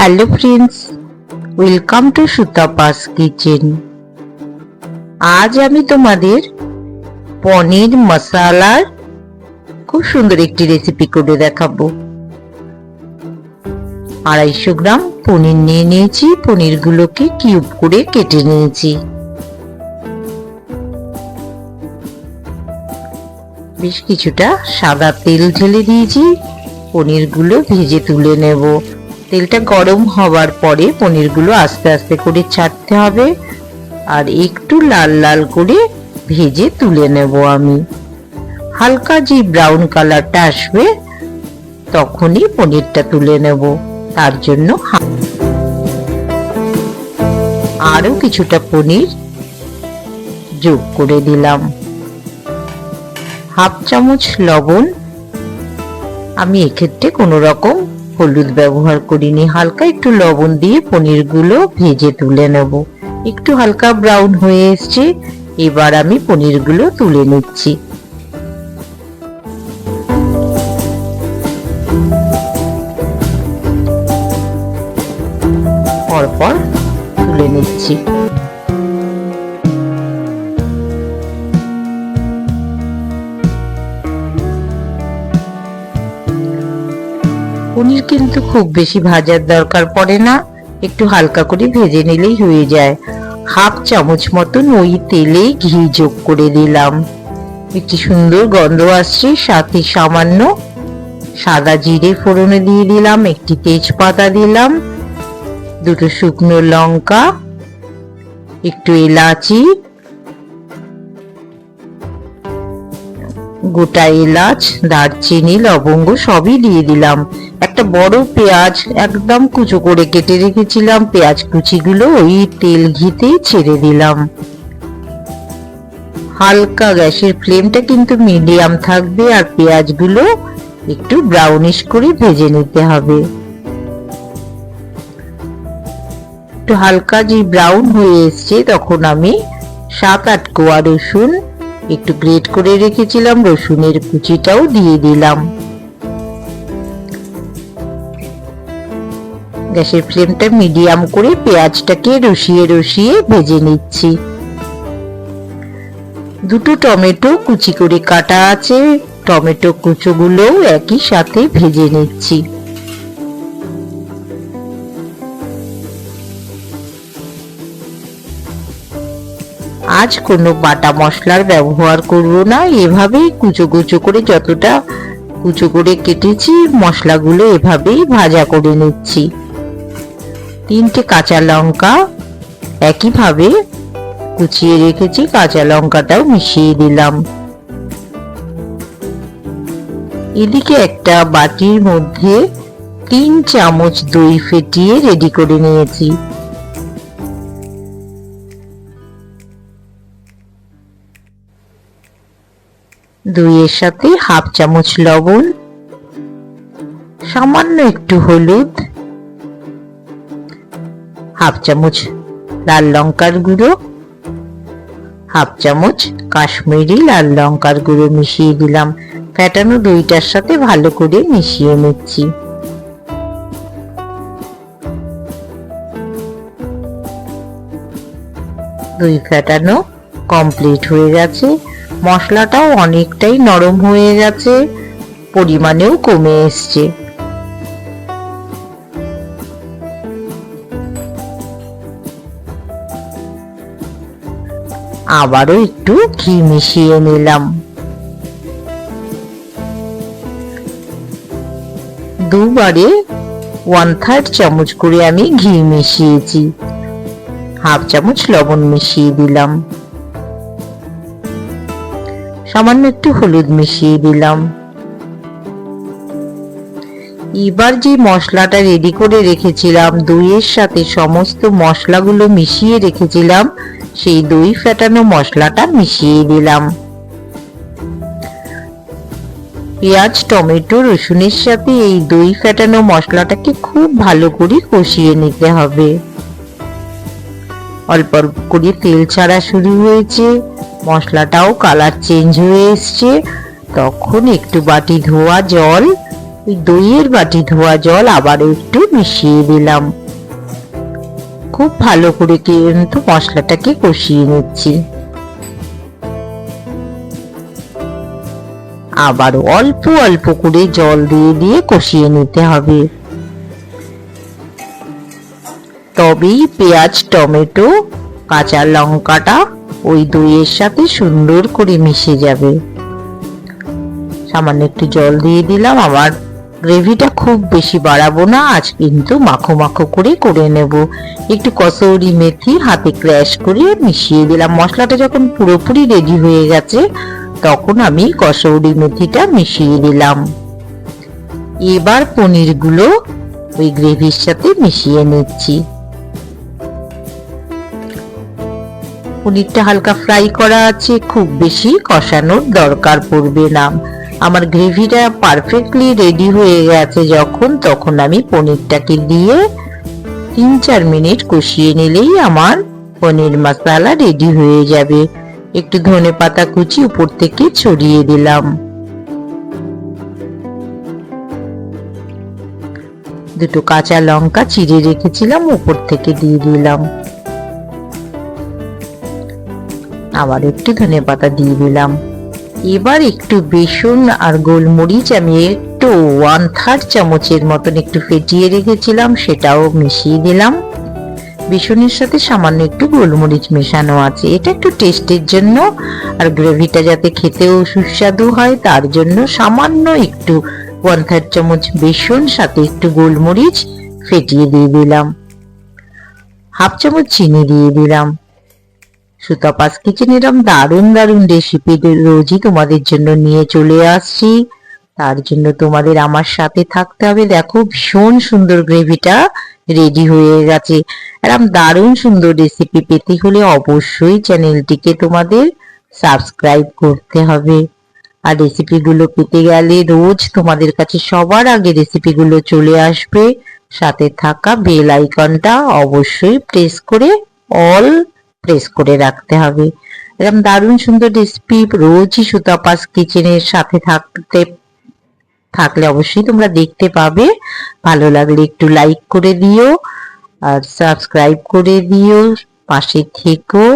Hello friends, welcome to Sutapa's kitchen. আজ আমি তোমাদের পনির মশলার খুব সুন্দর একটি রেসিপি করে দেখাবো। 250 গ্রাম পনির নিয়ে নিয়েছি। পনিরগুলোকে কিউব করে কেটে নিয়েছি। বেশ কিছুটা সাদা তেল ঢেলে দিয়েছি। পনিরগুলো ভেজে তুলে নেব। তেলটা গরম হওয়ার পরে পনিরগুলো আস্তে আস্তে করে ছাড়তে হবে আর একটু লাল লাল করে ভেজে তুলে নেব। আমি হালকা যে ব্রাউন কালারটা আসবে তখনই পনিরটা তুলে নেব। তার জন্য আরো কিছুটা পনির যোগ করে দিলাম। হাফ চামচ লবণ, আমি এক্ষেত্রে কোনো রকম হলুদ ব্যবহার করিনি। হালকা একটু লবণ দিয়ে পনিরগুলো ভেজে তুলে নেব। একটু হালকা ব্রাউন হয়ে এসছে, এবার আমি পনিরগুলো তুলে নিচ্ছি। পরপর তুলে নিচ্ছি। পনির কিন্তু খুব বেশি ভাজার দরকার পড়ে না, একটু হালকা করে ভেজে নিলেই হয়ে যায়। হাফ চামচ মতন ওই তেলে ঘি যোগ করে দিলাম। একটি সুন্দর গন্ধ আসছে। সাথে সামান্য সাদা জিরে ফোড়নে দিয়ে দিলাম, একটি তেজপাতা দিলাম, দুটো শুকনো লঙ্কা, একটু এলাচি, গোটা এলাচ, দারচিনি, লবঙ্গ সবই দিয়ে দিলাম। একটা বড় পেঁয়াজ একদম কুচো করে কেটে রেখেছিলাম। পেঁয়াজ কুচিগুলো ওই তেল ঘিতে ছেড়ে দিলাম। হালকা গ্যাসের ফ্লেমটা কিন্তু মিডিয়াম থাকবে আর পেঁয়াজগুলো একটু ব্রাউনিশ করে ভেজে নিতে হবে। একটু হালকা যে ব্রাউন হয়ে এসছে তখন আমি 7-8 কোয়া রসুন একটু গ্রেট করে রেখেছিলাম, রসুনের কুচিটাও দিয়ে দিলাম। গ্যাসের ফ্লেমটা মিডিয়াম করে পেঁয়াজটাকে রসিয়ে রসিয়ে ভেজে নিচ্ছি। দুটো টমেটো কুচি করে কাটা আছে, টমেটো কুচোগুলো একই সাথে ভেজে নিচ্ছি। আজ কোনো বাটা মশলার ব্যবহার করব না, এভাবেই কুচো কুচো করে যতটা কুচো করে কেটেছি মশলাগুলো এভাবেই ভাজা করে নিচ্ছি। 3টে কাঁচা লঙ্কা একইভাবে কুচিয়ে রেখেছি, কাঁচা লঙ্কাটাও মিশিয়ে দিলাম। এদিকে একটা বাটির মধ্যে 3 চামচ দই ফেটিয়ে রেডি করে নিয়েছি। দইয়ের সাথে হাফ চামচ লবণ, সামান্য একটু হলুদ, হাফ চামচ লাল লঙ্কার গুঁড়ো, হাফ চামচ কাশ্মীরি লাল লঙ্কার গুঁড়ো মিশিয়ে দিলাম। ফেটানো দইটার সাথে ভালো করে মিশিয়ে নিচ্ছি। দই ফেটানো কমপ্লিট হয়ে গেছে। মশলাটাও অনেকটাই নরম হয়ে গেছে, পরিমাণেও কমে এসছে। আবারও একটু ঘি মিশিয়ে নিলাম। দুবারে 1/3 চামচ করে আমি ঘি মিশিয়েছি। হাফ চামচ লবণ মিশিয়ে দিলাম, সামান্য একটু হলুদ মিশিয়ে দিলাম। এবার যে মশলাটা রেডি করে রেখেছিলাম, দইয়ের সাথে সমস্ত মশলাগুলো মিশিয়ে রেখেছিলাম, সেই দই ফেটানো মশলাটা মিশিয়ে দিলাম। পেঁয়াজ, টমেটো, রসুনের সাথে এই দই ফেটানো মশলাটাকে খুব ভালো করে কষিয়ে নিতে হবে। অল্প অল্প করে তেল ছাড়া শুরু হয়েছে, মশলাটাও কালার চেঞ্জ হয়ে এসছে। তখন একটু বাটি ধোয়া জল ওই দইয়ের বাটি ধোয়া জল আবারও একটু মিশিয়ে দিলাম। খুব ভালো করে কিন্তু মশলাটাকে কষিয়ে নিচ্ছি। আবার অল্প অল্প করে জল দিয়ে দিয়ে কষিয়ে নিতে হবে, তবেই পেঁয়াজ, টমেটো, কাঁচা লঙ্কাটা ওই দইয়ের সাথে সুন্দর করে মিশে যাবে। সামান্য একটু জল দিয়ে দিলাম। আবার গ্রেভিটা খুব বেশি বাড়াবো না, আজ কিন্তু মাখো মাখো করে নেব। একটু কসৌরি মেথি হাতে ক্র্যাশ করে মিশিয়ে দিলাম। মশলাটা যখন পুরোপুরি রেডি হয়ে গেছে তখন আমি কসৌরি মেথিটা মিশিয়ে দিলাম। এবার পনিরগুলো ওই গ্রেভির সাথে মিশিয়ে নিচ্ছি। পনিরটা হালকা ফ্রাই করা আছে, খুব বেশি কষানোর দরকার পড়বে না। আমার গ্রেভিটা পারফেক্টলি রেডি হয়ে গেছে যখন, তখন আমি পনিরটাকে দিয়ে 3-4 মিনিট কষিয়ে নিলেই আমার পনির মশলা রেডি হয়ে যাবে। একটু ধনেপাতা কুচি উপর থেকে ছড়িয়ে দিলাম। দুটো কাঁচা লঙ্কা চিড়ে রেখেছিলাম উপর থেকে দিয়ে দিলাম। আবার একটু ধনেপাতা দিয়ে দিলাম। এবার একটু বেসন আর গোলমরিচ আমি একটু 1/3 চামচের মতন একটু ফেটিয়ে রেখেছিলাম, সেটাও মিশিয়ে দিলাম। বেসনের সাথে সামান্য একটু গোলমরিচ মেশানো আছে, এটা একটু টেস্টের জন্য, আর গ্রেভিটা যাতে খেতেও সুস্বাদু হয় তার জন্য সামান্য একটু 1/3 চামচ বেসন সাথে একটু গোলমরিচ ফেটিয়ে দিয়ে দিলাম। 1/2 চামচ চিনি দিয়ে দিলাম। সুতপাস কিচেন এরকম দারুণ দারুণ রেসিপি রোজই তোমাদের জন্য নিয়ে চলে আসছি, তার জন্য তোমাদের আমার সাথে থাকতে হবে। দেখো ভীষণ সুন্দর গ্রেভিটা রেডি হয়ে গেছে। এরকম দারুণ সুন্দর রেসিপি পেতে হলে অবশ্যই চ্যানেলটিকে তোমাদের সাবস্ক্রাইব করতে হবে। আর রেসিপিগুলো পেতে গেলে রোজ তোমাদের কাছে সবার আগে রেসিপিগুলো চলে আসবে। সাথে থাকা বেল আইকনটা অবশ্যই প্রেস করে অল প্রেস করে রাখতে হবে। এরকম দারুণ সুন্দর রেসিপি রোজই সুতপাস কিচেনের সাথে থাকলে অবশ্যই তোমরা দেখতে পাবে। ভালো লাগলে একটু লাইক করে দিও আর সাবস্ক্রাইব করে দিও, পাশে থেকো।